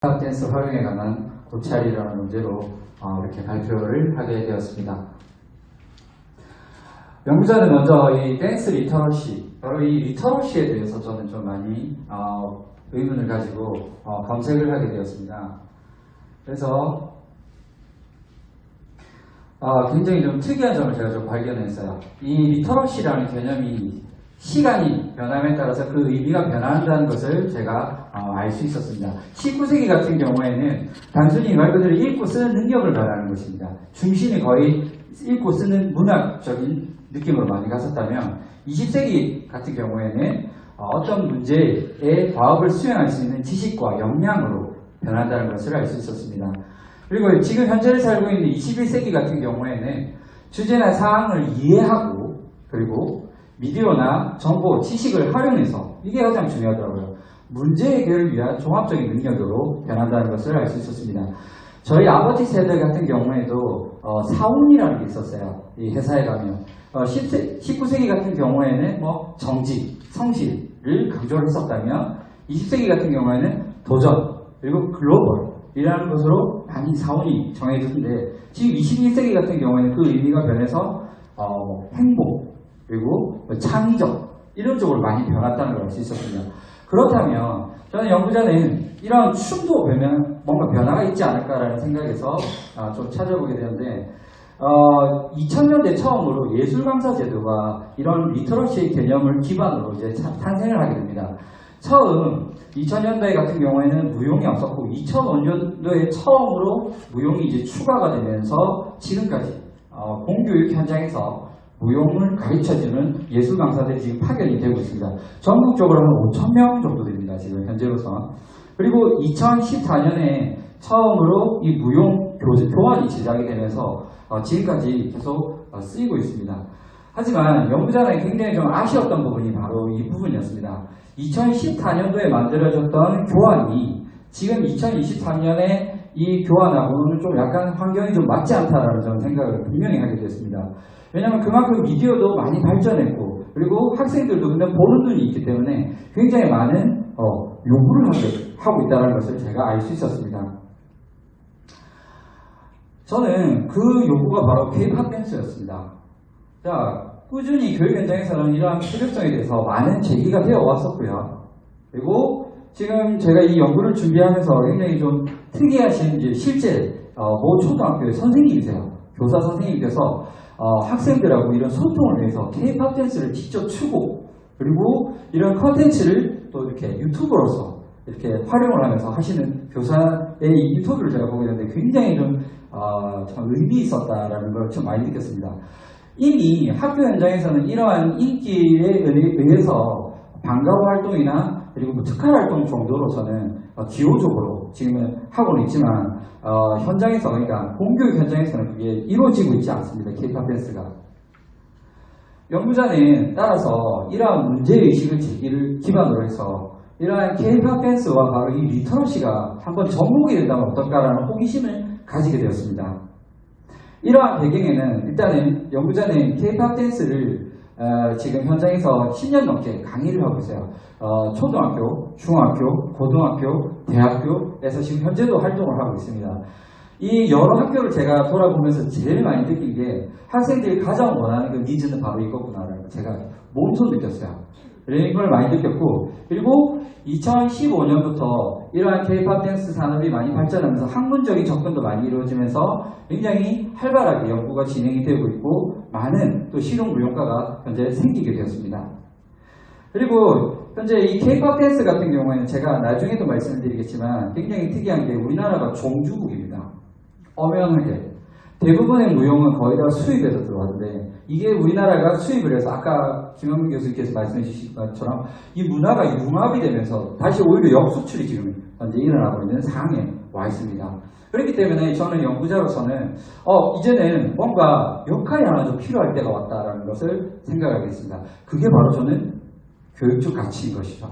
댄스 활용에 관한 고찰이라는 문제로 이렇게 발표를 하게 되었습니다. 연구자는 먼저 이 댄스 리터러시, 바로 이 리터러시에 대해서 저는 좀 많이 의문을 가지고 검색을 하게 되었습니다. 그래서 굉장히 좀 특이한 점을 제가 좀 발견했어요. 이 리터러시라는 개념이 시간이 변함에 따라서 그 의미가 변한다는 것을 제가 알 수 있었습니다. 19세기 같은 경우에는 단순히 말 그대로 읽고 쓰는 능력을 말하는 것입니다. 중심이 거의 읽고 쓰는 문학적인 느낌으로 많이 갔었다면 20세기 같은 경우에는 어떤 문제의 과업을 수행할 수 있는 지식과 역량으로 변한다는 것을 알 수 있었습니다. 그리고 지금 현재를 살고 있는 21세기 같은 경우에는 주제나 사항을 이해하고 그리고 미디어나 정보, 지식을 활용해서 이게 가장 중요하더라고요. 문제 해결을 위한 종합적인 능력으로 변한다는 것을 알 수 있었습니다. 저희 아버지 세대 같은 경우에도 사운이라는 게 있었어요. 이 회사에 가면 19세기 같은 경우에는 정직, 성실을 강조를 했었다면 20세기 같은 경우에는 도전 그리고 글로벌이라는 것으로 많이 사운이 정해졌는데 지금 21세기 같은 경우에는 그 의미가 변해서 행복 그리고 창의적 이런 쪽으로 많이 변했다는 걸 알 수 있었습니다. 그렇다면 저는 연구자는 이런 춤도 보면 뭔가 변화가 있지 않을까라는 생각에서 좀 찾아보게 되는데 2000년대 처음으로 예술 강사 제도가 이런 리터러시 개념을 기반으로 이제 탄생을 하게 됩니다. 처음 2000년대 같은 경우에는 무용이 없었고 2005년도에 처음으로 무용이 이제 추가가 되면서 지금까지 공교육 현장에서 무용을 가르쳐주는 예술 강사들이 지금 파견이 되고 있습니다. 전국적으로 한 5,000명 정도 됩니다. 지금 현재로서. 그리고 2014년에 처음으로 이 무용 교환이 제작이 되면서 지금까지 계속 쓰이고 있습니다. 하지만 연구자는 굉장히 좀 아쉬웠던 부분이 바로 이 부분이었습니다. 2014년도에 만들어졌던 교환이 지금 2023년에 이 교환하고는 좀 약간 환경이 좀 맞지 않다라는 저는 생각을 분명히 하게 됐습니다. 왜냐하면 그만큼 미디어도 많이 발전했고 그리고 학생들도 근데 보는 눈이 있기 때문에 굉장히 많은 요구를 하고 있다는 것을 제가 알 수 있었습니다. 저는 그 요구가 바로 K-POP 댄스였습니다. 자, 꾸준히 교육 현장에서는 이러한 필요성에 대해서 많은 제기가 되어 왔었고요. 그리고 지금 제가 이 연구를 준비하면서 굉장히 좀 특이하신 이제 실제 모 초등학교의 선생님이세요. 교사 선생님께서 학생들하고 이런 소통을 위해서 K-POP 댄스를 직접 추고 그리고 이런 컨텐츠를 또 이렇게 유튜버로서 이렇게 활용을 하면서 하시는 교사의 이 인터뷰를 제가 보게 됐는데 굉장히 참 의미 있었다라는 걸 좀 많이 느꼈습니다. 이미 학교 현장에서는 이러한 인기에 의해서 방과후 활동이나 그리고 특활 활동 정도로서는 기호적으로 지금은 하고는 있지만 현장에서 그러니까 공교육 현장에서는 그게 이루어지고 있지 않습니다. K-POP 댄스가. 연구자는 따라서 이러한 문제의식을 제기를 기반으로 해서 이러한 K-POP 댄스와 바로 이 리터러시가 한번 접목이 된다면 어떨까라는 호기심을 가지게 되었습니다. 이러한 배경에는 일단은 연구자는 K-POP 댄스를 지금 현장에서 10년 넘게 강의를 하고 있어요. 초등학교, 중학교, 고등학교, 대학교에서 지금 현재도 활동을 하고 있습니다. 이 여러 학교를 제가 돌아보면서 제일 많이 느낀 게 학생들이 가장 원하는 그 니즈는 바로 이거구나라는 걸 제가 몸소 느꼈어요. 이런 걸 많이 느꼈고 그리고 2015년부터 이러한 K-POP 댄스 산업이 많이 발전하면서 학문적인 접근도 많이 이루어지면서 굉장히 활발하게 연구가 진행이 되고 있고 많은 또 실용 무용가가 현재 생기게 되었습니다. 그리고 현재 이 K-POP 댄스 같은 경우에는 제가 나중에도 말씀을 드리겠지만 굉장히 특이한 게 우리나라가 종주국입니다. 엄연하게 대부분의 무용은 거의 다 수입에서 들어왔는데 이게 우리나라가 수입을 해서 아까 김영민 교수님께서 말씀해 주신 것처럼 이 문화가 융합이 되면서 다시 오히려 역수출이 지금 현재 일어나고 있는 상황에 와 있습니다. 그렇기 때문에 저는 연구자로서는 이제는 뭔가 역할이 하나 좀 필요할 때가 왔다라는 것을 생각하게 됐습니다. 그게 바로 저는 교육적 가치인 것이죠.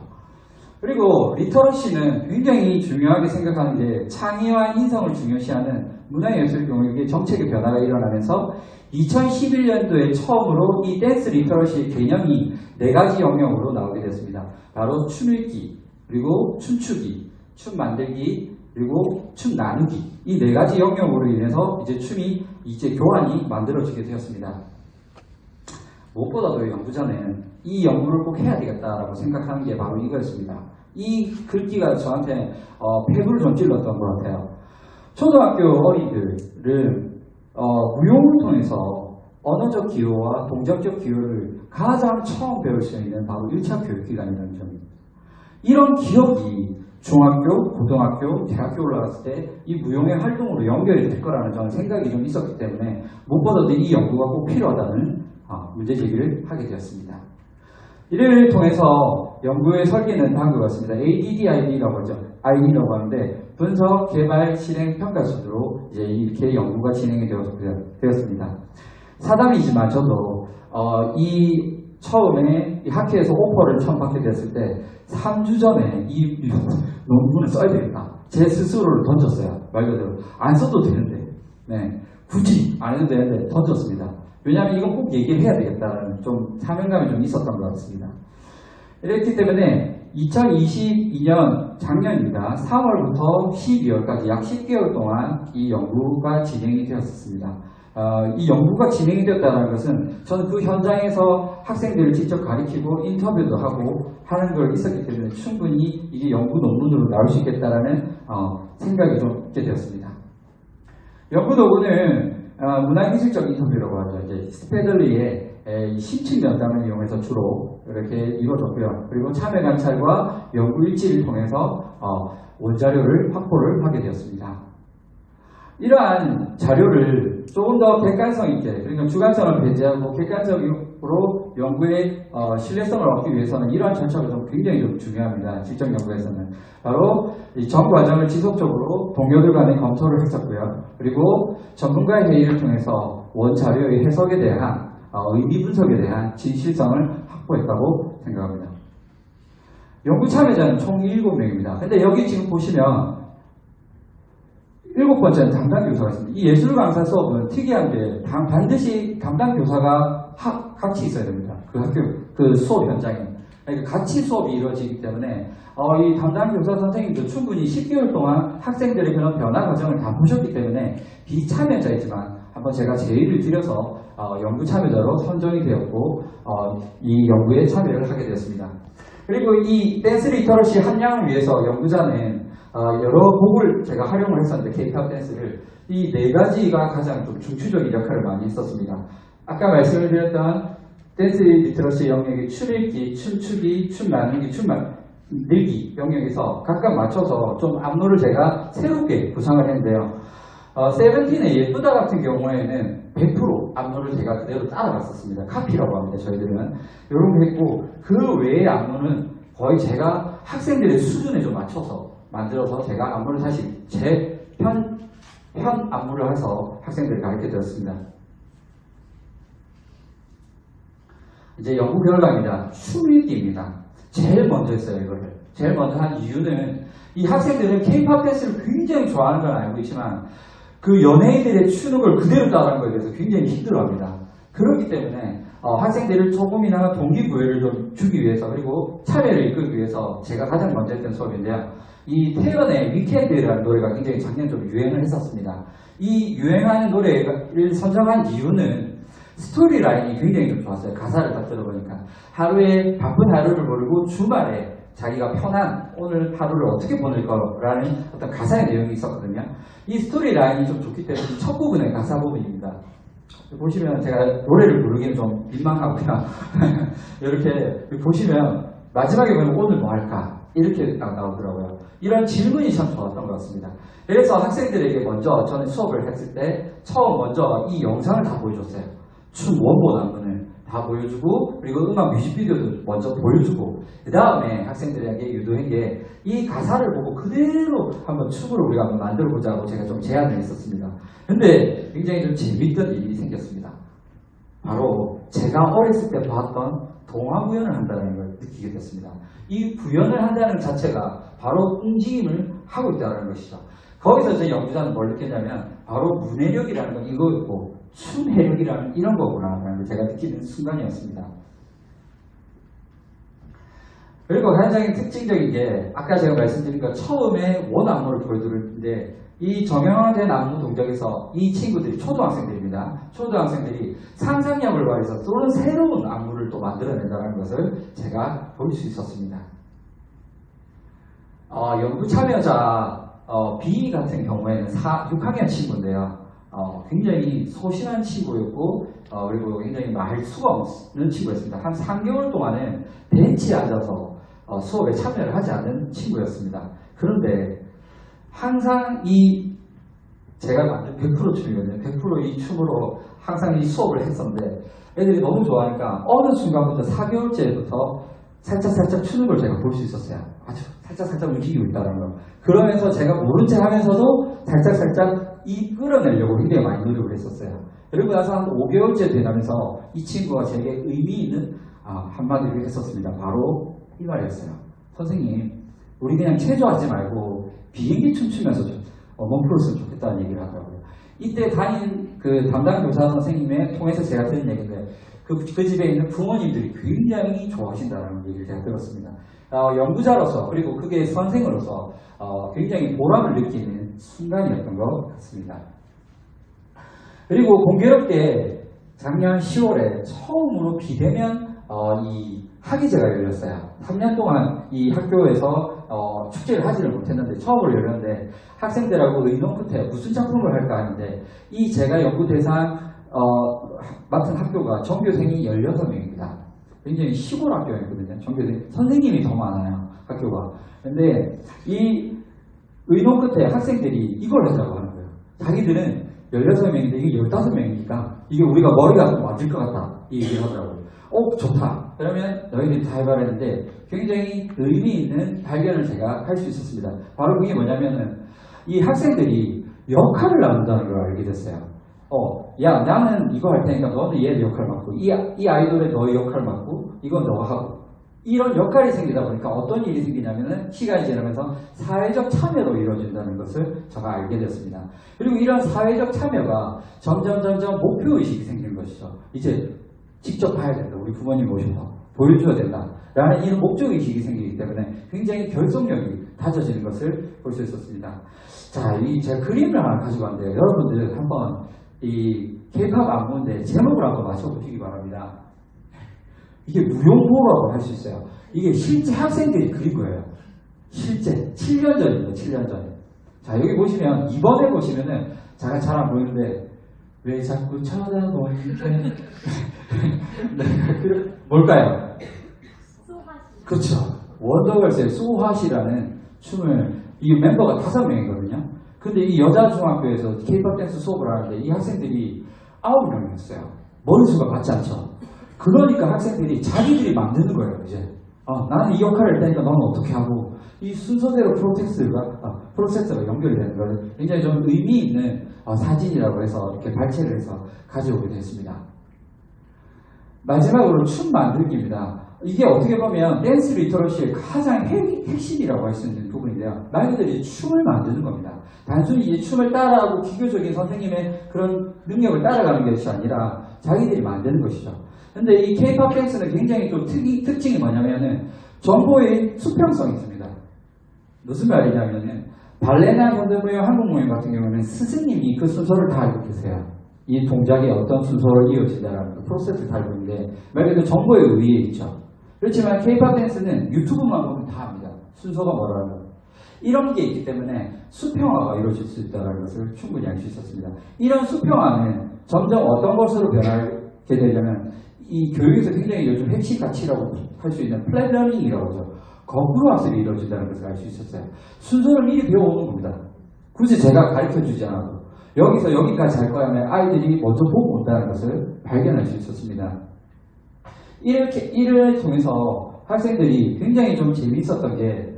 그리고 리터러시는 굉장히 중요하게 생각하는 게 창의와 인성을 중요시하는 문화예술 교육의 정책의 변화가 일어나면서 2011년도에 처음으로 이 댄스 리터러시의 개념이 4가지 영역으로 나오게 됐습니다. 바로 춤 읽기, 그리고 춤추기, 춤 만들기, 그리고 춤 나누기, 이 네 가지 영역으로 인해서 이제 춤이 이제 교환이 만들어지게 되었습니다. 무엇보다도 연구자는 이 연구를 꼭 해야 되겠다라고 생각하는 게 바로 이거였습니다. 이 글귀가 저한테 폐부를 좀 찔렀던 것 같아요. 초등학교 어린이들은 무용을 통해서 언어적 기호와 동작적 기호를 가장 처음 배울 수 있는 바로 1차 교육기관이라는 점입니다. 이런 기억이 중학교, 고등학교, 대학교 올라갔을 때 이 무용의 활동으로 연결이 될 거라는 저는 생각이 좀 있었기 때문에 무엇보다도 이 연구가 꼭 필요하다는 문제 제기를 하게 되었습니다. 이를 통해서 연구의 설계는 다음과 같습니다. ADDIB라고 하죠. IB라고 하는데 분석, 개발, 실행, 평가 순으로 이제 이렇게 연구가 진행이 되었습니다. 사담이지만 저도 이 처음에 이 학회에서 오퍼를 처음 받게 됐을 때 3주 전에 이 논문을 써야 되겠다. 제 스스로를 던졌어요. 말 그대로. 안 써도 되는데. 네. 굳이 안 해도 되는데 던졌습니다. 왜냐하면 이건 꼭 얘기를 해야 되겠다는 좀 사명감이 좀 있었던 것 같습니다. 이렇기 때문에 2022년 작년입니다. 3월부터 12월까지 약 10개월 동안 이 연구가 진행이 되었습니다. 이 연구가 진행이 되었다는 것은 저는 그 현장에서 학생들을 직접 가르치고 인터뷰도 하고 하는 걸 있었기 때문에 충분히 이게 연구 논문으로 나올 수 있겠다라는 생각이 좀 있게 되었습니다. 연구 도구는 문화기술적 인터뷰라고 하죠. 이제 스페들리의 심층 면담을 이용해서 주로 이렇게 이루어졌고요. 그리고 참여 관찰과 연구 일지를 통해서 원자료를 확보를 하게 되었습니다. 이러한 자료를 조금 더 객관성 있게, 그러니까 주관성을 배제하고 객관적으로 연구의 신뢰성을 얻기 위해서는 이러한 절차가 좀 굉장히 좀 중요합니다. 실적 연구에서는. 바로 이 전 과정을 지속적으로 동료들 간의 검토를 했었고요. 그리고 전문가의 회의를 통해서 원자료의 해석에 대한 의미 분석에 대한 진실성을 확보했다고 생각합니다. 연구 참여자는 총 7명입니다. 근데 여기 지금 보시면 7번째는 담당 교사가 있습니다. 이 예술 강사 수업은 특이한 게 반드시 담당 교사가 같이 있어야 됩니다. 그 학교, 그 수업 현장에. 그러니까 같이 수업이 이루어지기 때문에 이 담당 교사 선생님도 충분히 10개월 동안 학생들의 그런 변화 과정을 다 보셨기 때문에 비참여자이지만 한번 제가 제의를 드려서 연구 참여자로 선정이 되었고 이 연구에 참여를 하게 되었습니다. 그리고 이 댄스 리터러시 함량을 위해서 연구자는 여러 곡을 제가 활용을 했었는데 K-팝 댄스를 이 네 가지가 가장 좀 중추적인 역할을 많이 했었습니다. 아까 말씀을 드렸던 댄스 리터러시 영역의 춤 읽기, 춤추기, 춤 나누기, 춤 늘기 영역에서 각각 맞춰서 좀 안무를 제가 새롭게 구상을 했는데요. 세븐틴의 예쁘다 같은 경우에는 100% 안무를 제가 그대로 따라갔었습니다. 카피라고 합니다. 저희들은. 이런 거 했고 그 외의 안무는 거의 제가 학생들의 수준에 좀 맞춰서 만들어서 제가 안무를 다시 제 편 안무를 해서 학생들을 가르쳐 드렸습니다. 이제 연구 결과입니다. 춤 읽기입니다. 제일 먼저 했어요, 이거를. 제일 먼저 한 이유는 이 학생들은 K-팝 댄스를 굉장히 좋아하는 건 알고 있지만 그 연예인들의 추는 걸 그대로 따라하는 거에 대해서 굉장히 힘들어합니다. 그렇기 때문에 학생들을 조금이나마 동기부여를 좀 주기 위해서 그리고 참여를 이끌기 위해서 제가 가장 먼저 했던 수업인데요. 이 태연의 위켄드라는 노래가 굉장히 작년 좀 유행을 했었습니다. 이 유행하는 노래를 선정한 이유는 스토리 라인이 굉장히 좀 좋았어요. 가사를 딱 들어보니까. 하루에 바쁜 하루를 모르고 주말에 자기가 편한 오늘 하루를 어떻게 보낼 거라는 어떤 가사의 내용이 있었거든요. 이 스토리 라인이 좀 좋기 때문에 첫 부분의 가사 부분입니다. 보시면 제가 노래를 부르기는 좀 민망하고요. 이렇게 보시면 마지막에 보면 오늘 뭐 할까? 이렇게 나오더라고요. 이런 질문이 참 좋았던 것 같습니다. 그래서 학생들에게 먼저 저는 수업을 했을 때 처음 먼저 이 영상을 다 보여줬어요. 춤 원본 안무를 다 보여주고 그리고 음악 뮤직비디오도 먼저 보여주고 그 다음에 학생들에게 유도한 게 이 가사를 보고 그대로 한번 춤으로 우리가 한번 만들어 보자고 제가 좀 제안을 했었습니다. 근데 굉장히 좀 재밌던 일이 생겼습니다. 바로 제가 어렸을 때 봤던 동화 구연을 한다는 걸 느끼게 됐습니다. 이 구연을 한다는 자체가 바로 움직임을 하고 있다는 것이죠. 거기서 제 연구자는 뭘 느꼈냐면 바로 문해력이라는 건 이거였고 춤해력이라는 이런 거구나라는 걸 제가 느끼는 순간이었습니다. 그리고 가장 특징적인 게 아까 제가 말씀드린 것 처음에 원 안무를 보여드렸는데 이 정형화된 안무 동작에서 이 친구들이 초등학생들입니다. 초등학생들이 상상력을 발휘해서 또는 새로운 안무를 또 만들어낸다는 것을 제가 볼 수 있었습니다. 연구 참여자 B 같은 경우에는 6학년 친구인데요. 굉장히 소심한 친구였고 그리고 굉장히 말 수가 없는 친구였습니다. 한 3개월 동안은 벤치에 앉아서 수업에 참여를 하지 않는 친구였습니다. 그런데 항상 제가 만든 100% 춤이거든요. 100% 이 춤으로 항상 이 수업을 했었는데 애들이 너무 좋아하니까 어느 순간부터 4개월째부터 살짝 추는 걸 제가 볼 수 있었어요. 아주 살짝 움직이고 있다는 거. 그러면서 제가 모른 체 하면서도 살짝 끌어내려고 굉장히 많이 노력을 했었어요. 그리고 나서 한 5개월째 되면서 이 친구가 제게 의미 있는 한마디를 했었습니다. 바로 이 말이었어요. 선생님, 우리 그냥 체조하지 말고 비행기 춤추면서 좀 몸풀었으면 좋겠다는 얘기를 하더라고요. 이때 담임 그 담당 교사 선생님의 통해서 제가 들은 얘기인데 그 집에 있는 부모님들이 굉장히 좋아하신다는 얘기를 제가 들었습니다. 연구자로서 그리고 그게 선생으로서 굉장히 보람을 느끼는 순간이었던 것 같습니다. 그리고 공교롭게 작년 10월에 처음으로 비대면 이 학예제가 열렸어요. 3년 동안 이 학교에서 축제를 하지를 못했는데 처음으로 열렸는데 학생들하고 의논 끝에 무슨 작품을 할까 하는데 이 제가 연구 대상 맡은 학교가 전교생이 16명입니다. 굉장히 시골 학교였거든요. 전교생 선생님이 더 많아요. 학교가. 근데 이 의논 끝에 학생들이 이걸 하자고 하는 거예요. 자기들은 16명인데 이게 15명이니까 이게 우리가 머리가 좀 맞을 것 같다. 이 얘기를 하더라고요. 좋다. 그러면 너희들이 다 해봐라 했는데 굉장히 의미 있는 발견을 제가 할 수 있었습니다. 바로 그게 뭐냐면은 이 학생들이 역할을 나눈다는 걸 알게 됐어요. 야, 나는 이거 할 테니까 너는 얘 역할 맡고, 이 아이돌의 너의 역할 맡고, 이건 너가 하고. 이런 역할이 생기다 보니까 어떤 일이 생기냐면은 시간이 지나면서 사회적 참여로 이루어진다는 것을 제가 알게 됐습니다. 그리고 이런 사회적 참여가 점점 목표의식이 생기는 것이죠. 이제 직접 봐야 된다. 우리 부모님 모셔서 보여줘야 된다. 라는 이런 목적의식이 생기기 때문에 굉장히 결속력이 다져지는 것을 볼 수 있었습니다. 자, 제가 그림을 하나 가지고 왔는데요. 여러분들 한번 이 K-POP 안무인데 제목을 한번 맞춰보시기 바랍니다. 이게 무용보라고 할 수 있어요. 이게 실제 학생들이 그린 거예요. 실제 7년 전입니다. 7년 전에. 자, 여기 보시면 2번에 보시면은 제가 잘 안 보이는데 왜 자꾸 쳐다보는데 네, 뭘까요? 그렇죠. 원더걸스의 수화시라는 춤을 이 멤버가 5명이거든요. 근데 이 여자 중학교에서 K-POP 댄스 수업을 하는데 이 학생들이 9명이었어요. 머리수가 맞지 않죠. 그러니까 학생들이 자기들이 만드는 거예요. 이제 나는 이 역할을 할 테니까 너는 어떻게 하고 이 순서대로 프로세스가 연결되는 걸 굉장히 좀 의미 있는 사진이라고 해서 이렇게 발췌를 해서 가져오게 됐습니다. 마지막으로 춤 만들기입니다. 이게 어떻게 보면 댄스 리터러시의 가장 핵심이라고 할 수 있는 부분인데요. 말 그대로 춤을 만드는 겁니다. 단순히 이제 춤을 따라하고 기교적인 선생님의 그런 능력을 따라가는 것이 아니라 자기들이 만드는 것이죠. 근데 이 K-POP 댄스는 굉장히 좀 특징이 뭐냐면은 정보의 수평성이 있습니다. 무슨 말이냐면은 발레나 현대무용, 한국무용 같은 경우는 스승님이 그 순서를 다 알고 계세요. 이 동작이 어떤 순서로 이어진다는 그 프로세스를 다 알고 있는데 말 그대로 정보의 위에 있죠. 그렇지만 K-POP 댄스는 유튜브만 보면 다 압니다. 순서가 뭐라는 거. 이런 게 있기 때문에 수평화가 이루어질 수 있다는 것을 충분히 알 수 있었습니다. 이런 수평화는 점점 어떤 것으로 변하게 되냐면 이 교육에서 굉장히 요즘 핵심 가치라고 할 수 있는 플랫러닝이라고 하죠. 거꾸로 학습이 이루어진다는 것을 알 수 있었어요. 순서를 미리 배워오는 겁니다. 굳이 제가 가르쳐주지 않아도 여기서 여기까지 할 거라면 아이들이 먼저 보고 온다는 것을 발견할 수 있었습니다. 이를 통해서 학생들이 굉장히 좀 재미있었던 게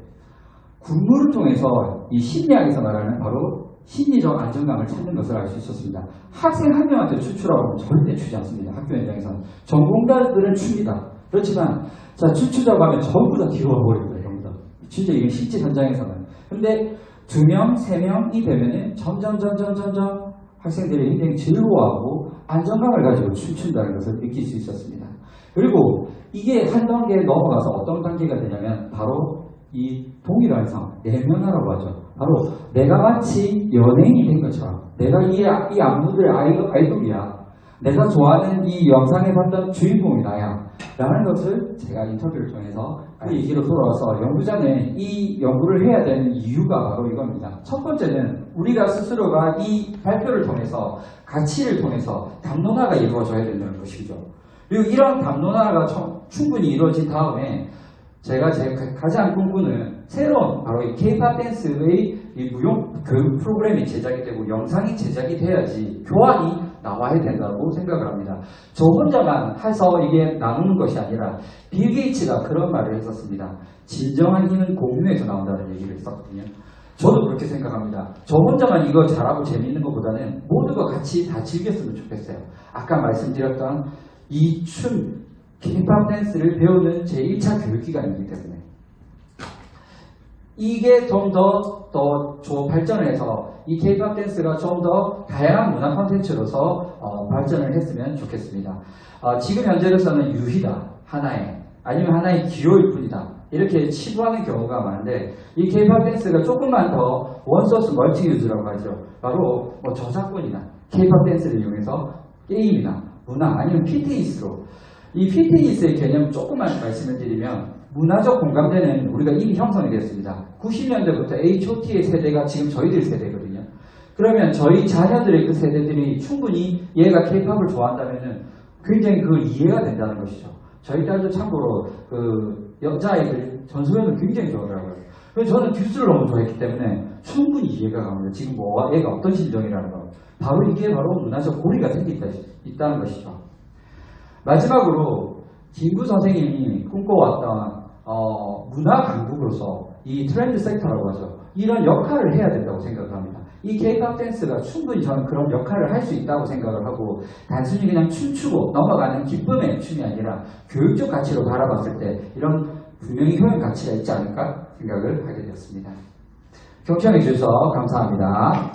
군무를 통해서 이 심리학에서 말하는 바로 심리적 안정감을 찾는 것을 알 수 있었습니다. 학생 한 명한테 추추라고 하면 절대 추지 않습니다. 학교 현장에서는. 전공자들은 춥니다. 그렇지만 자 추추자고 하면 전부 다 뒤로 와버립니다. 전부 다. 진짜 이게 실제 현장에서는. 근데 2명, 3명이 되면은 점점 학생들이 굉장히 즐거워하고 안정감을 가지고 춤춘다는 것을 느낄 수 있었습니다. 그리고 이게 한 단계 넘어가서 어떤 단계가 되냐면 바로 이 동일환상, 내면화라고 하죠. 바로 내가 마치 연예인이 된 것처럼 내가 이 안무들의 아이돌이야. 내가 좋아하는 이 영상에 봤던 주인공이 나야. 라는 것을 제가 인터뷰를 통해서 그 얘기로 돌아와서 연구자는 이 연구를 해야 되는 이유가 바로 이겁니다. 첫 번째는 우리가 스스로가 이 발표를 통해서 가치를 통해서 담론화가 이루어져야 된다는 것이죠. 그리고 이런 담론화가 충분히 이루어진 다음에 제가 가장 꿈꾸는 새로운 바로 이 K-pop 댄스의 이 무용 교육 프로그램이 제작이 되고 영상이 제작이 돼야지 교환이 나와야 된다고 생각을 합니다. 저 혼자만 해서 이게 나누는 것이 아니라 빌 게이츠가 그런 말을 했었습니다. 진정한 힘은 공유에서 나온다는 얘기를 했었거든요. 저도 그렇게 생각합니다. 저 혼자만 이거 잘하고 재밌는 것보다는 모두가 같이 다 즐겼으면 좋겠어요. 아까 말씀드렸던 이 춤, K-pop 댄스를 배우는 제1차 교육기관이기 때문에 이게 좀 더 발전을 해서 이 K-pop 댄스가 좀 더 다양한 문화 콘텐츠로서 발전을 했으면 좋겠습니다. 지금 현재로서는 유희다, 하나의, 아니면 하나의 기호일 뿐이다. 이렇게 치부하는 경우가 많은데 이 K-pop 댄스가 조금만 더 원소스 멀티 유즈라고 하죠. 바로 뭐 저작권이나 K-pop 댄스를 이용해서 게임이나 문화 아니면 피트니스로 이 피트니스의 개념 조금만 말씀을 드리면 문화적 공감대는 우리가 이미 형성이 됐습니다. 90년대부터 H.O.T의 세대가 지금 저희들 세대거든요. 그러면 저희 자녀들의 그 세대들이 충분히 얘가 K-팝을 좋아한다면은 굉장히 그걸 이해가 된다는 것이죠. 저희 딸도 참고로 그 여자아이들 전소연을 굉장히 좋아하더라고요. 그래서 저는 듀스를 너무 좋아했기 때문에 충분히 이해가 갑니다. 지금 뭐 얘가 어떤 심정이라는 거. 바로 이게 바로 문화적 고리가 있다는 것이죠. 마지막으로 김구 선생님이 꿈꿔왔던 문화 강국으로서 이 트렌드 섹터라고 하죠. 이런 역할을 해야 된다고 생각을 합니다. 이 K-pop 댄스가 충분히 저는 그런 역할을 할 수 있다고 생각을 하고 단순히 그냥 춤추고 넘어가는 기쁨의 춤이 아니라 교육적 가치로 바라봤을 때 이런 분명히 효용 가치가 있지 않을까 생각을 하게 되었습니다. 경청해 주셔서 감사합니다.